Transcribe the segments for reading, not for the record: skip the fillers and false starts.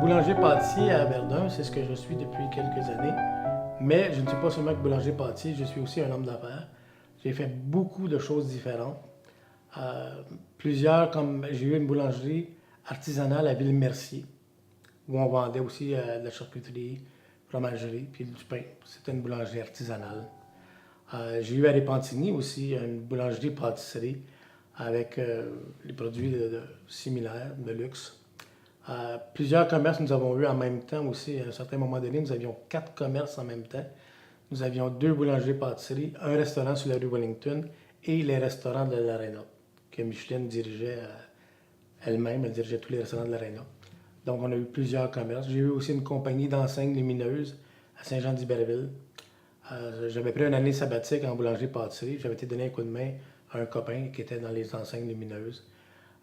Boulanger-pâtissier à Verdun, c'est ce que je suis depuis quelques années. Mais je ne suis pas seulement que boulanger-pâtissier, je suis aussi un homme d'affaires. J'ai fait beaucoup de choses différentes. Euh, comme j'ai eu une boulangerie artisanale à Ville-Mercier, où on vendait aussi de la charcuterie, fromagerie, puis du pain. C'était une boulangerie artisanale. J'ai eu à Repentigny aussi une boulangerie-pâtisserie avec les produits similaires, de luxe. Plusieurs commerces nous avons eu en même temps aussi. À un certain moment donné, nous avions 4 commerces en même temps. Nous avions 2 boulangeries-pâtisseries, un restaurant sur la rue Wellington et les restaurants de l'Arena, que Micheline dirigeait elle-même. Elle dirigeait tous les restaurants de l'Arena. Donc, on a eu plusieurs commerces. J'ai eu aussi une compagnie d'enseignes lumineuses à Saint-Jean-d'Iberville. J'avais pris une année sabbatique en boulangerie-pâtisserie. J'avais été donné un coup de main à un copain qui était dans les enseignes lumineuses.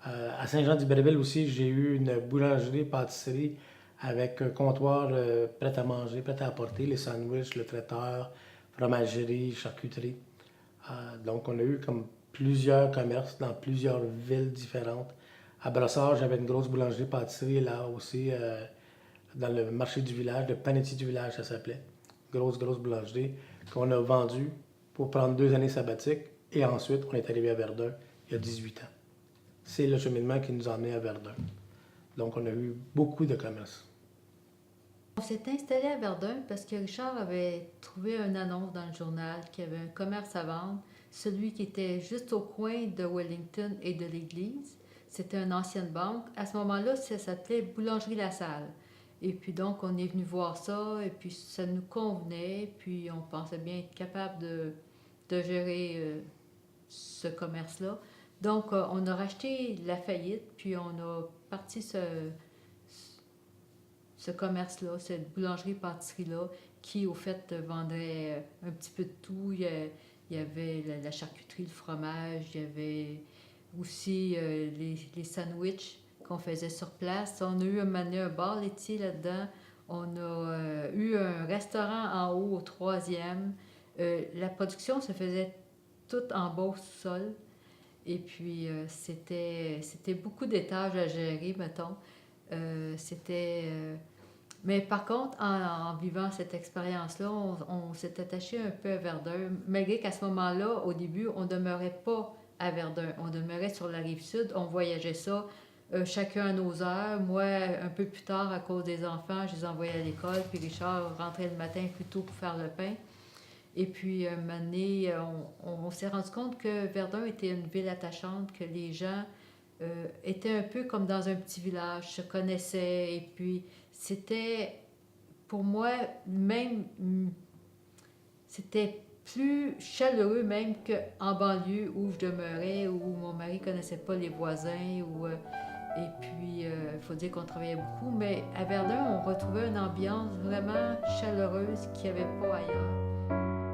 À Saint-Jean-d'Iberville aussi, j'ai eu une boulangerie-pâtisserie avec un comptoir prêt à manger, prêt à apporter, les sandwichs, le traiteur, fromagerie, charcuterie. Donc, on a eu comme plusieurs commerces dans plusieurs villes différentes. À Brossard, j'avais une grosse boulangerie-pâtisserie là aussi, dans le marché du village, le panetier du village, ça s'appelait. Grosse boulangerie qu'on a vendue pour prendre 2 années sabbatiques. Et ensuite, on est arrivé à Verdun il y a 18 ans. C'est le cheminement qui nous a emmenés à Verdun. Donc, on a eu beaucoup de commerces. On s'est installé à Verdun parce que Richard avait trouvé une annonce dans le journal qu'il y avait un commerce à vendre, celui qui était juste au coin de Wellington et de l'église. C'était une ancienne banque. À ce moment-là, ça s'appelait Boulangerie La Salle. Et puis donc, on est venu voir ça, et puis ça nous convenait, puis on pensait bien être capable de gérer ce commerce-là. Donc, on a racheté la faillite, puis on a parti ce commerce-là, cette boulangerie-pâtisserie-là, qui au fait vendait un petit peu de tout. Il y avait la charcuterie, le fromage, il y avait aussi les sandwichs qu'on faisait sur place. On a eu un bar laitier là-dedans. On a eu un restaurant en haut au troisième. La production se faisait toute en bas au sol. Et puis, c'était beaucoup d'étages à gérer, mettons. C'était mais par contre, en vivant cette expérience-là, on s'est attaché un peu à Verdun, malgré qu'à ce moment-là, au début, on ne demeurait pas à Verdun. On demeurait sur la rive sud, on voyageait ça, chacun à nos heures. Moi, un peu plus tard, à cause des enfants, je les envoyais à l'école, puis Richard rentrait le matin plus tôt pour faire le pain. Et puis, un moment donné, on s'est rendu compte que Verdun était une ville attachante, que les gens étaient un peu comme dans un petit village, se connaissaient, et puis c'était, pour moi, même, c'était plus chaleureux même qu'en banlieue où je demeurais, où mon mari connaissait pas les voisins, et puis il faut dire qu'on travaillait beaucoup, mais à Verdun, on retrouvait une ambiance vraiment chaleureuse qu'il n'y avait pas ailleurs.